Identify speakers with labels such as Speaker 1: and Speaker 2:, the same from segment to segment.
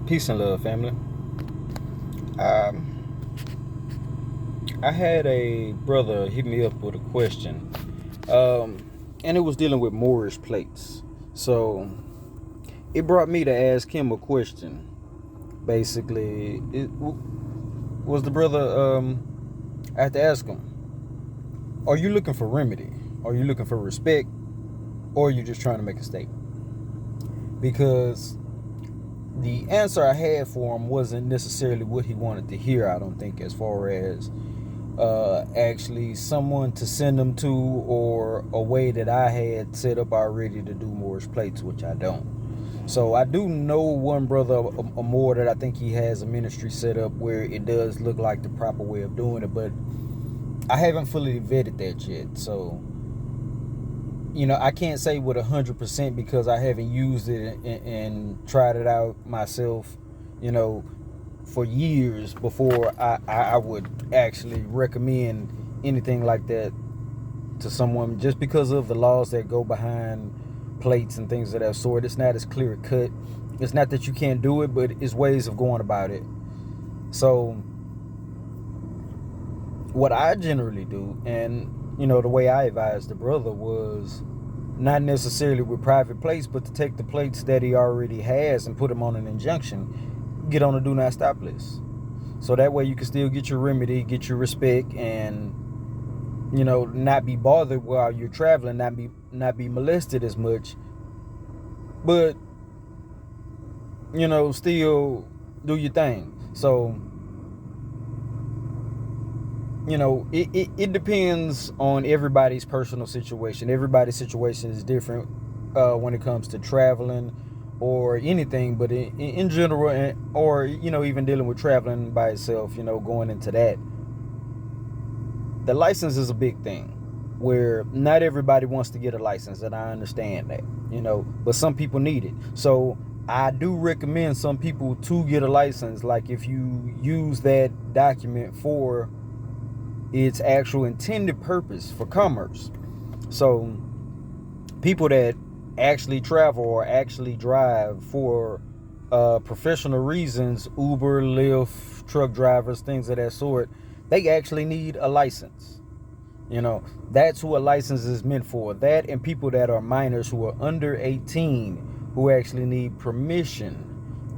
Speaker 1: Peace and love, family. Um, I had a brother hit me up with a question, and it was dealing with Moorish plates. So it brought me to ask him a question. Basically, was the brother. I had to ask him: are you looking for remedy? Are you looking for respect? Or are you just trying to make a statement? Because the answer I had for him wasn't necessarily what he wanted to hear, I don't think, as far as actually someone to send them to or a way that I had set up already to do Moorish plates, which I don't. So I do know one brother, a Moor, that I think he has a ministry set up where it does look like the proper way of doing it, but I haven't fully vetted that yet. So I can't say with 100% because I haven't used it and tried it out myself, you know, for years before I would actually recommend anything like that to someone, just because of the laws that go behind plates and things of that sort. It's not as clear cut. It's not that you can't do it, but it's ways of going about it. So what I generally do, and the way I advised the brother was not necessarily with private plates, but to take the plates that he already has and put them on an injunction, get on a do not stop list. So that way you can still get your remedy, get your respect, and not be bothered while you're traveling, not be molested as much, but still do your thing. So it depends on everybody's personal situation. Everybody's situation is different when it comes to traveling or anything, but in general, or even dealing with traveling by itself, going into that, the license is a big thing where not everybody wants to get a license, and I understand that, but some people need it. So I do recommend some people to get a license, like if you use that document for its actual intended purpose for commerce. So people that actually travel or actually drive for professional reasons, Uber, Lyft, truck drivers, things of that sort, they actually need a license. That's who a license is meant for. That and people that are minors who are under 18 who actually need permission.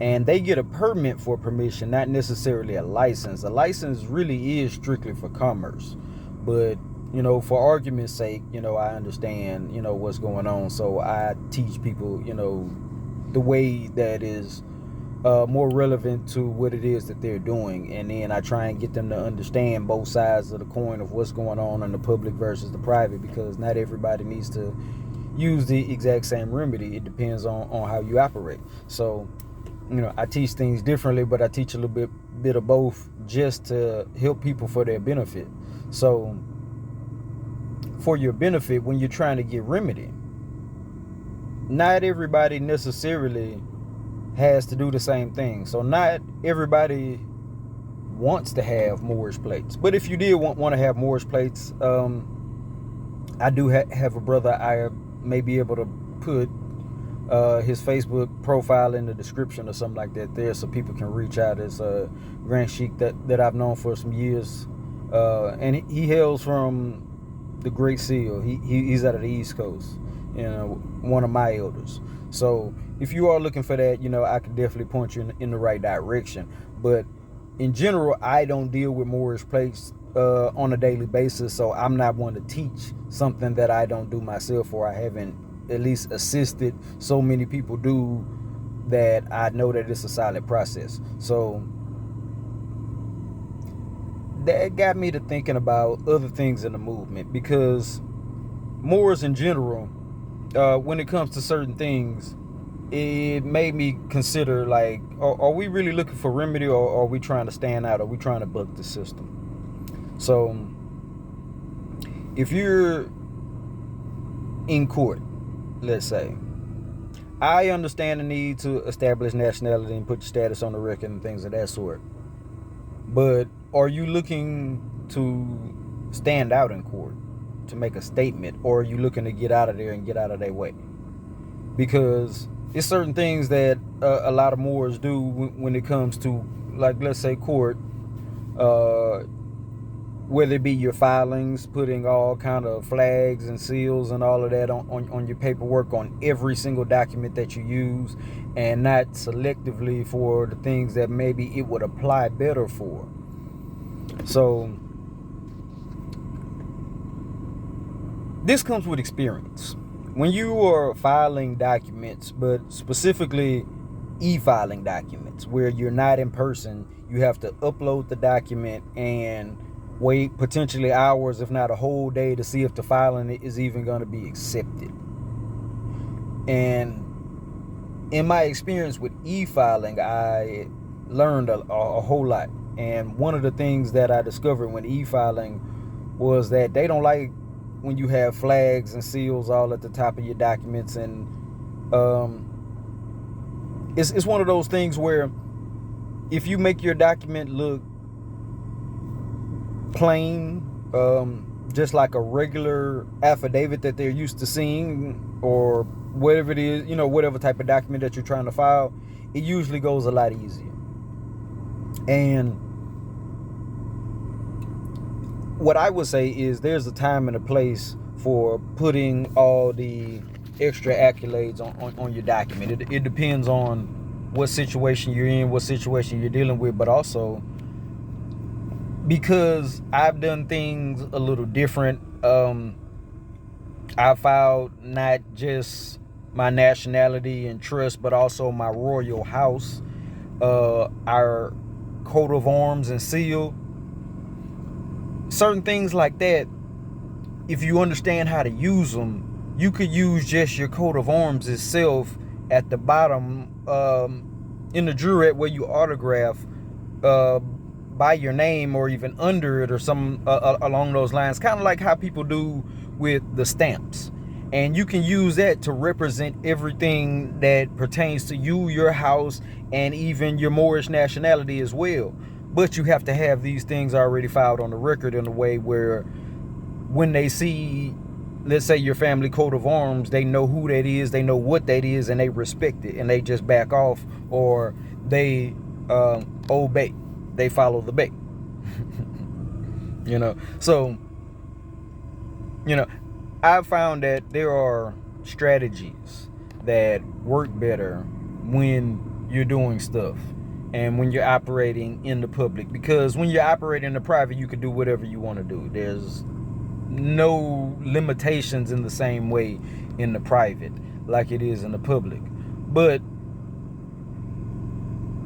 Speaker 1: And they get a permit for permission, not necessarily a license. A license really is strictly for commerce. But, for argument's sake, I understand, what's going on. So I teach people, the way that is more relevant to what it is that they're doing. And then I try and get them to understand both sides of the coin of what's going on in the public versus the private, because not everybody needs to use the exact same remedy. It depends on how you operate. So I teach things differently, but I teach a little bit of both just to help people for their benefit. So for your benefit, when you're trying to get remedy, not everybody necessarily has to do the same thing. So not everybody wants to have Moorish plates. But if you did want to have Moorish plates, I do have a brother I may be able to put his Facebook profile in the description or something like that there, so people can reach out. As Grand Sheik that I've known for some years, and he hails from the Great Seal. He's out of the East Coast, one of my elders. So if you are looking for that, I can definitely point you in the right direction. But in general, I don't deal with Moorish plates on a daily basis, so I'm not one to teach something that I don't do myself, or I haven't at least assisted so many people do that I know that it's a solid process. So that got me to thinking about other things in the movement, because Moors in general, when it comes to certain things, it made me consider, like, are we really looking for remedy, or are we trying to stand out? Are we trying to buck the system? So if you're in court, let's say, I understand the need to establish nationality and put your status on the record and things of that sort. But are you looking to stand out in court, to make a statement, or are you looking to get out of there and get out of their way? Because it's certain things that a lot of Moors do when it comes to, like, let's say court, uh, whether it be your filings, putting all kind of flags and seals and all of that on your paperwork on every single document that you use, and not selectively for the things that maybe it would apply better for. So this comes with experience. When you are filing documents, but specifically e-filing documents, where you're not in person, you have to upload the document and wait potentially hours, if not a whole day, to see if the filing is even going to be accepted. And in my experience with e-filing, I learned a whole lot. And one of the things that I discovered when e-filing was that they don't like when you have flags and seals all at the top of your documents. And it's one of those things where if you make your document look plain, just like a regular affidavit that they're used to seeing, or whatever it is, whatever type of document that you're trying to file, it usually goes a lot easier. And what I would say is there's a time and a place for putting all the extra accolades on your document. It depends on what situation you're in, what situation you're dealing with, but also because I've done things a little different. I filed not just my nationality and trust, but also my royal house, our coat of arms and seal. Certain things like that, if you understand how to use them, you could use just your coat of arms itself at the bottom, in the jurette where you autograph, by your name, or even under it, or some along those lines, kind of like how people do with the stamps. And you can use that to represent everything that pertains to you, your house, and even your Moorish nationality as well. But you have to have these things already filed on the record in a way where when they see, let's say, your family coat of arms, they know who that is, they know what that is, and they respect it, and they just back off, or they obey. They follow the bait. So, I've found that there are strategies that work better when you're doing stuff and when you're operating in the public, because when you're operating in the private, you can do whatever you want to do. There's no limitations in the same way in the private like it is in the public. But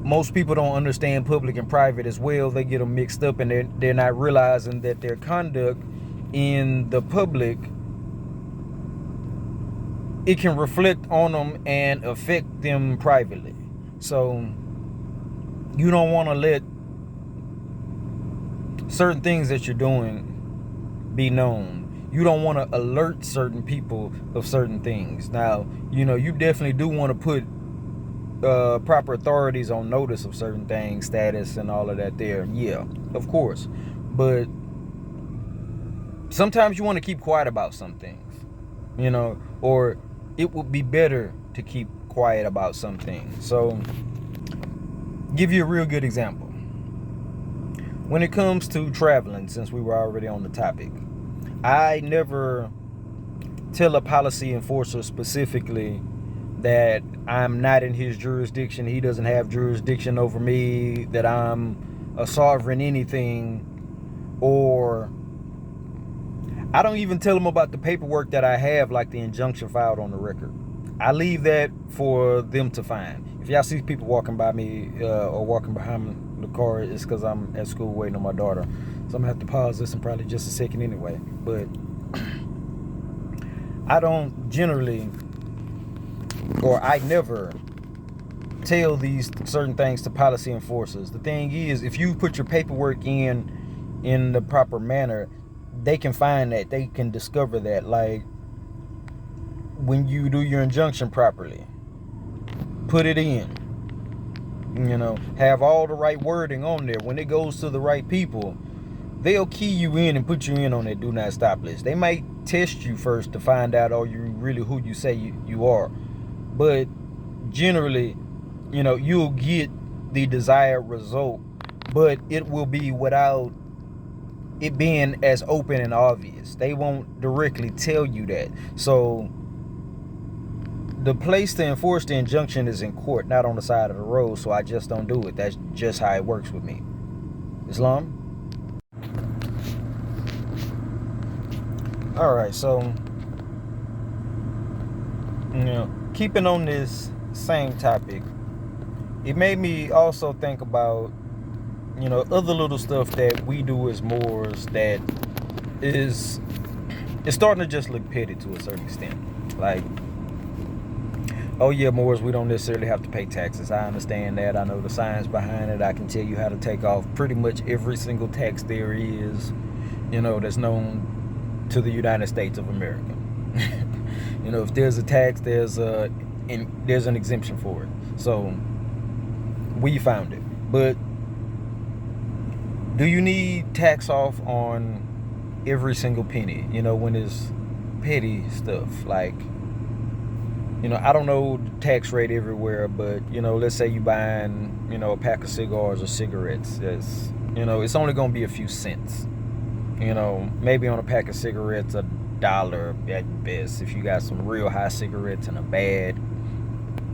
Speaker 1: most people don't understand public and private as well. They get them mixed up, and they're not realizing that their conduct in the public, it can reflect on them and affect them privately. So you don't want to let certain things that you're doing be known. You don't want to alert certain people of certain things. Now, you definitely do want to put proper authorities on notice of certain things, status and all of that there. Yeah, of course. But sometimes you want to keep quiet about some things, or it would be better to keep quiet about some things. So, give you a real good example. When it comes to traveling, since we were already on the topic, I never tell a policy enforcer specifically that I'm not in his jurisdiction, he doesn't have jurisdiction over me, that I'm a sovereign anything, or I don't even tell him about the paperwork that I have, like the injunction filed on the record. I leave that for them to find. If y'all see people walking by me or walking behind the car, it's because I'm at school waiting on my daughter. So I'm going to have to pause this in probably just a second anyway. But I don't generally, or I never tell these certain things to policy enforcers. The thing is, if you put your paperwork in the proper manner, they can find that, they can discover that. Like when you do your injunction properly, put it in, have all the right wording on there. When it goes to the right people, they'll key you in and put you in on that do not stop list. They might test you first to find out, are you really who you say you are. But generally, you'll get the desired result, but it will be without it being as open and obvious. They won't directly tell you that. So the place to enforce the injunction is in court, not on the side of the road. So I just don't do it. That's just how it works with me. Islam? All right, so keeping on this same topic, it made me also think about other little stuff that we do as Moors that is it's starting to just look petty to a certain extent. Like, oh yeah, Moors, we don't necessarily have to pay taxes. I understand that. I know the science behind it. I can tell you how to take off pretty much every single tax there is, that's known to the United States of America. If there's a tax, there's an exemption for it. So we found it. But do you need tax off on every single penny? When it's petty stuff like, I don't know the tax rate everywhere, but let's say you buying a pack of cigars or cigarettes. It's only gonna be a few cents. Maybe on a pack of cigarettes $1 at best if you got some real high cigarettes in a bad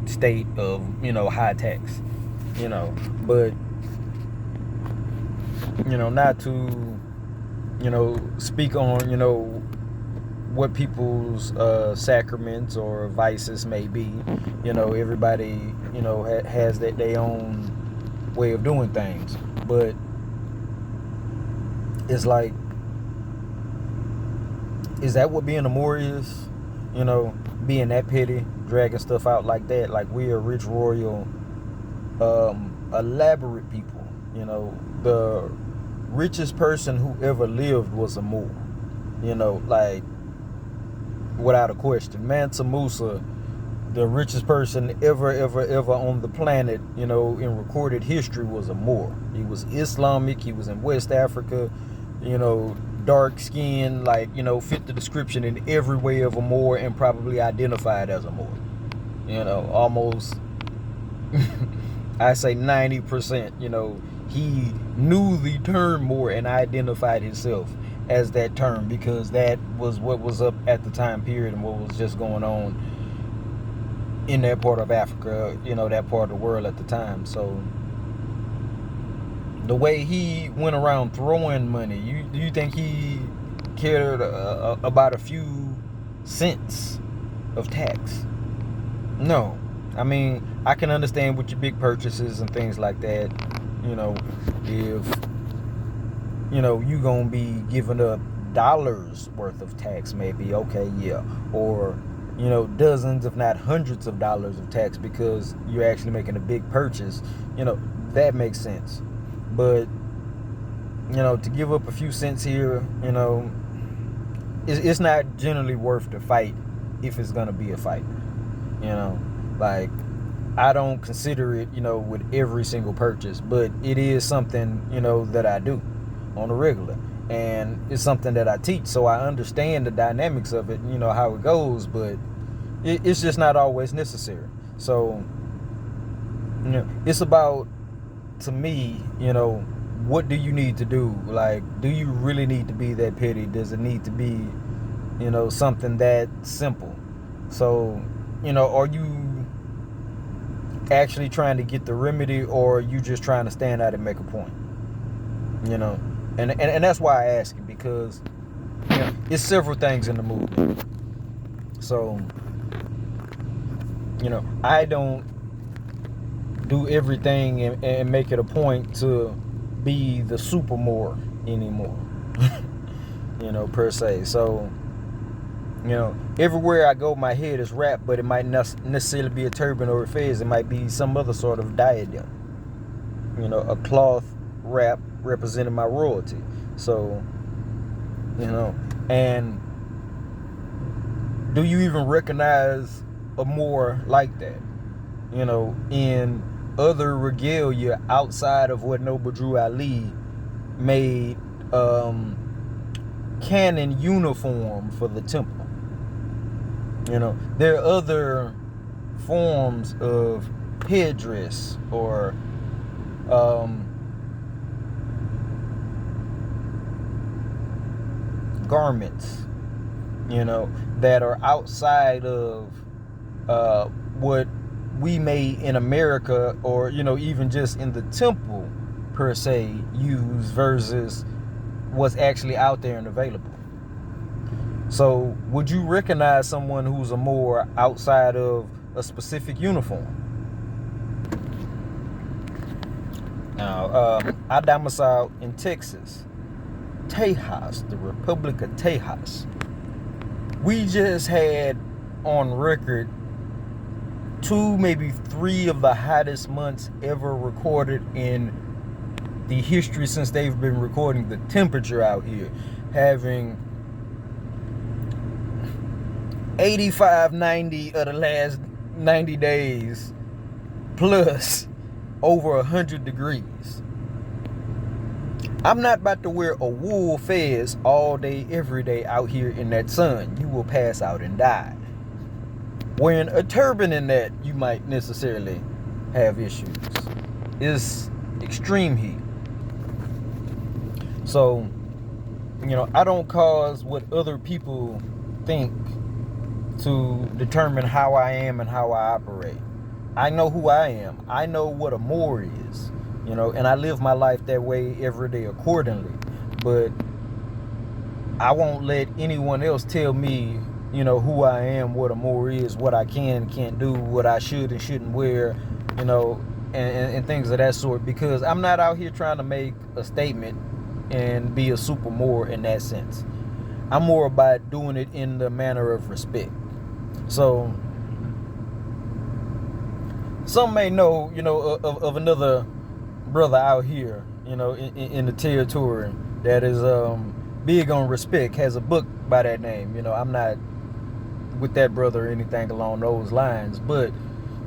Speaker 1: state of high tax. But not to speak on what people's sacraments or vices may be. Everybody has their own way of doing things, but it's like, is that what being a Moor is? Being that petty, dragging stuff out like that, like we are rich, royal, elaborate people. The richest person who ever lived was a Moor. Like, without a question. Mansa Musa, the richest person ever on the planet, in recorded history, was a Moor. He was Islamic. He was in West Africa. Dark skin, like, fit the description in every way of a Moor, and probably identified as a Moor. Almost, I say 90%, he knew the term Moor and identified himself as that term, because that was what was up at the time period and what was just going on in that part of Africa, that part of the world at the time. So the way he went around throwing money, you think he cared about a few cents of tax? No. I mean, I can understand with your big purchases and things like that, if you gonna be giving up dollars worth of tax, maybe, okay, yeah, or dozens if not hundreds of dollars of tax because you're actually making a big purchase, that makes sense. But to give up a few cents here, it's not generally worth the fight if it's gonna be a fight. Like, I don't consider it with every single purchase, but it is something that I do on a regular, and it's something that I teach, so I understand the dynamics of it, how it goes, but it's just not always necessary. So it's about, to me, what do you need to do? Like, do you really need to be that petty? Does it need to be something that simple? So are you actually trying to get the remedy, or are you just trying to stand out and make a point? And that's why I ask it, because it's several things in the movement. So I don't do everything and make it a point to be the super Moor anymore. Per se. So everywhere I go, my head is wrapped, but it might not necessarily be a turban or a fez. It might be some other sort of diadem, a cloth wrap representing my royalty. So and do you even recognize a Moor like that in other regalia outside of what Noble Drew Ali made canon uniform for the temple? There are other forms of headdress or garments, that are outside of what we may in America, or even just in the temple per se, use versus what's actually out there and available. So would you recognize someone who's a Moor outside of a uniform? Now, I domicile in Texas, Tejas, the Republic of Tejas. We just had on record 2, maybe 3 of the hottest months ever recorded in the history since they've been recording the temperature out here, having 85, 90 of the last 90 days plus over 100 degrees. I'm not about to wear a wool fez all day, every day out here in that sun. You will pass out and die. Wearing a turban in that, you might necessarily have issues. It's extreme heat. So, I don't cause what other people think to determine how I am and how I operate. I know who I am. I know what a Moor is, and I live my life that way every day accordingly. But I won't let anyone else tell me, who I am, what a Moor is, what I can and can't do, what I should and shouldn't wear, and things of that sort, because I'm not out here trying to make a statement and be a super Moor in that sense. I'm more about doing it in the manner of respect. So some may know, of another brother out here, in the territory that is big on respect, has a book by that name. I'm not with that brother or anything along those lines, but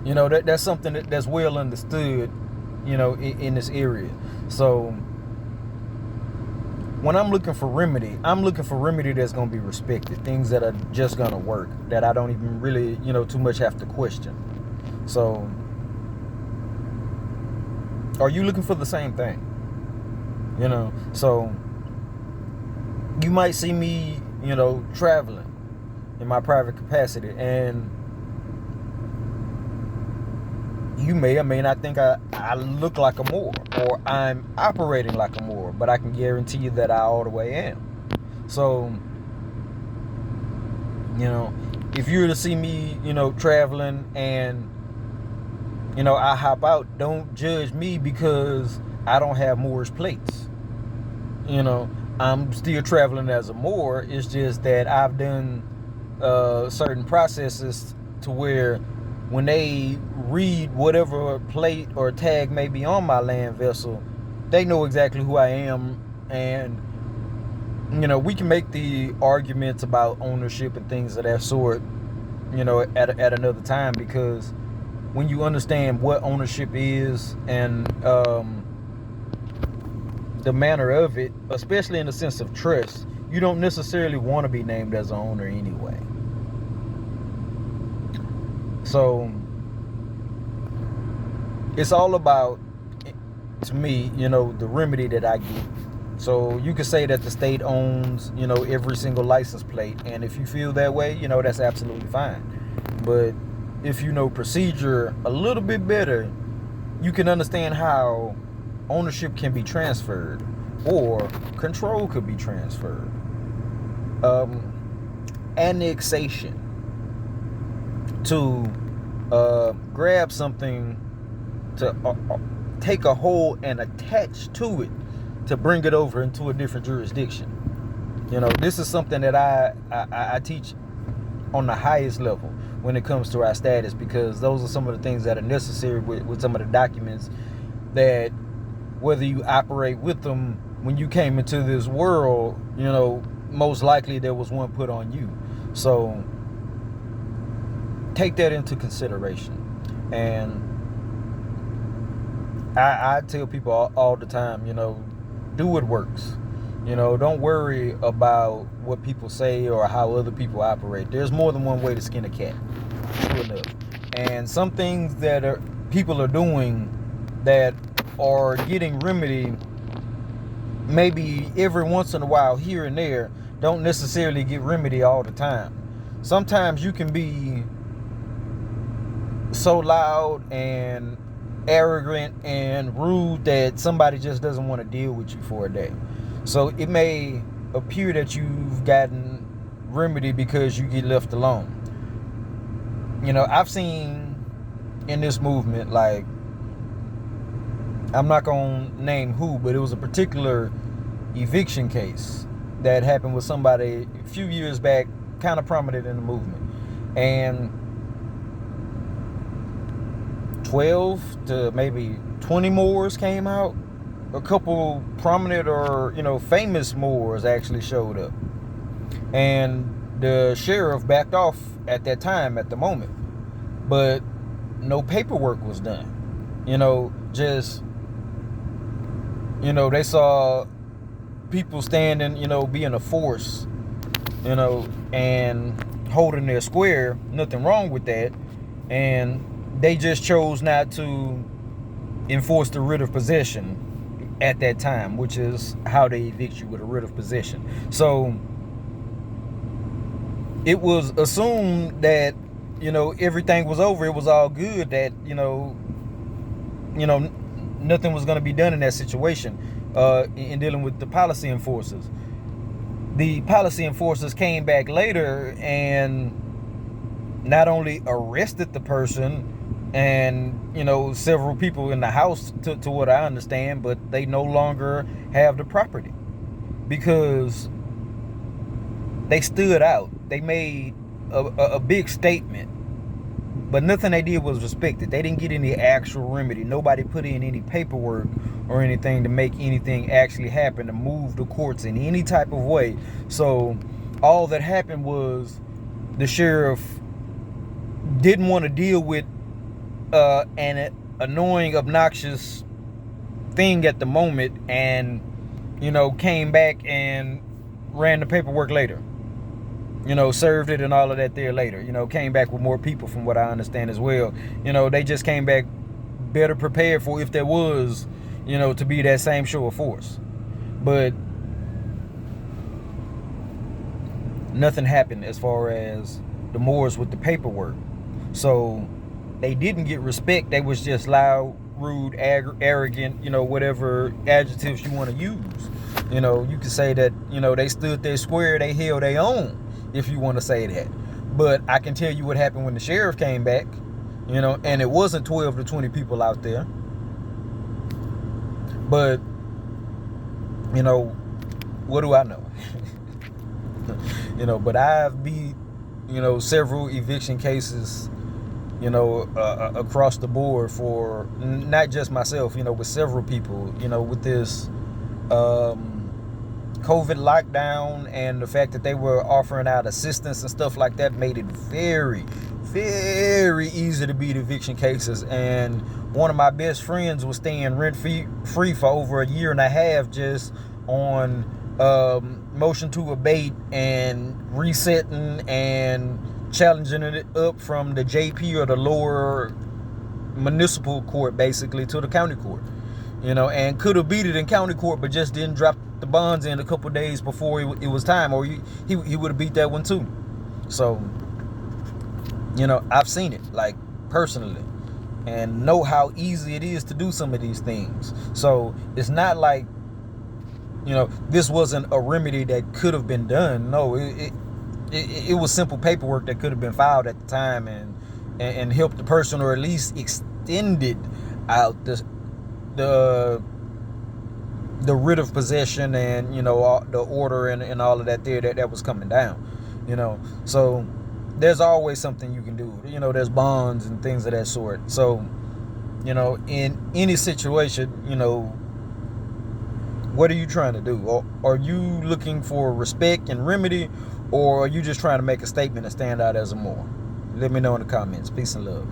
Speaker 1: that's something that's well understood, in this area. So when I'm looking for remedy that's going to be respected, things that are just going to work, that I don't even really, too much have to question. So are you looking for the same thing? So you might see me, traveling in my private capacity, and you may or may not think I look like a Moor, or I'm operating like a Moor, but I can guarantee you that I all the way am. So, if you were to see me, traveling and, I hop out, don't judge me because I don't have Moorish plates. I'm still traveling as a Moor. It's just that I've done certain processes to where when they read whatever plate or tag may be on my land vessel, they know exactly who I am. And we can make the arguments about ownership and things of that sort, at another time, because when you understand what ownership is and the manner of it, especially in the sense of trust, you don't necessarily want to be named as an owner anyway. So it's all about, to me, the remedy that I get. So you could say that the state owns, every single license plate, and if you feel that way, that's absolutely fine. But if you know procedure a little bit better, you can understand how ownership can be transferred, or control could be transferred. Annexation, to grab something, to take a whole and attach to it, to bring it over into a different jurisdiction. This is something that I teach on the highest level when it comes to our status, because those are some of the things that are necessary with some of the documents that, whether you operate with them when you came into this world, most likely there was one put on you. So take that into consideration. And I tell people all the time, do what works. Don't worry about what people say or how other people operate. There's more than one way to skin a cat. True enough. And some things that people are doing that are getting remedy maybe every once in a while here and there don't necessarily get remedy all the time. Sometimes you can be so loud and arrogant and rude that somebody just doesn't want to deal with you for a day. So it may appear that you've gotten remedy because you get left alone. I've seen in this movement, like, I'm not gonna name who, but it was a particular eviction case that happened with somebody a few years back, kind of prominent in the movement. And 12 to maybe 20 Moors came out. A couple prominent or, famous Moors actually showed up. And the sheriff backed off at that time, at the moment. But no paperwork was done. They saw people standing, being a force, and holding their square. Nothing wrong with that. And they just chose not to enforce the writ of possession at that time, which is how they evict you, with a writ of possession. So it was assumed that, everything was over. It was all good, that, nothing was going to be done in that situation in dealing with the policy enforcers. The policy enforcers came back later and not only arrested the person and, several people in the house, to what I understand, but they no longer have the property because they stood out. They made a big statement, but nothing they did was respected. They didn't get any actual remedy. Nobody put in any paperwork or anything to make anything actually happen, to move the courts in any type of way. So all that happened was the sheriff didn't want to deal with an annoying, obnoxious thing at the moment, and came back and ran the paperwork later. Served it and all of that there later. Came back with more people, from what I understand as well. They just came back better prepared for if there was, to be that same show of force. But nothing happened as far as the Moors with the paperwork. So they didn't get respect. They was just loud, rude, arrogant, whatever adjectives you want to use. You could say that, they stood there square, they held their own, if you want to say that. But I can tell you what happened when the sheriff came back, and it wasn't 12 to 20 people out there. But, what do I know? But I've beat, several eviction cases, across the board, for not just myself, with several people, with this COVID lockdown, and the fact that they were offering out assistance and stuff like that made it very, very easy to beat eviction cases. And one of my best friends was staying rent-free for over a year and a half just on motion to abate and resetting and challenging it up from the JP, or the lower municipal court, basically, to the county court. And could have beat it in county court, but just didn't drop the bonds in a couple days before it was time, or he would have beat that one too. So, I've seen it, like, personally, and know how easy it is to do some of these things. So it's not like, this wasn't a remedy that could have been done. No, it was simple paperwork that could have been filed at the time and helped the person, or at least extended out the writ of possession and, the order and all of that there that was coming down. So there's always something you can do. There's bonds and things of that sort. So, in any situation, what are you trying to do? Or are you looking for respect and remedy, or are you just trying to make a statement and stand out as a Moor? Let me know in the comments. Peace and love.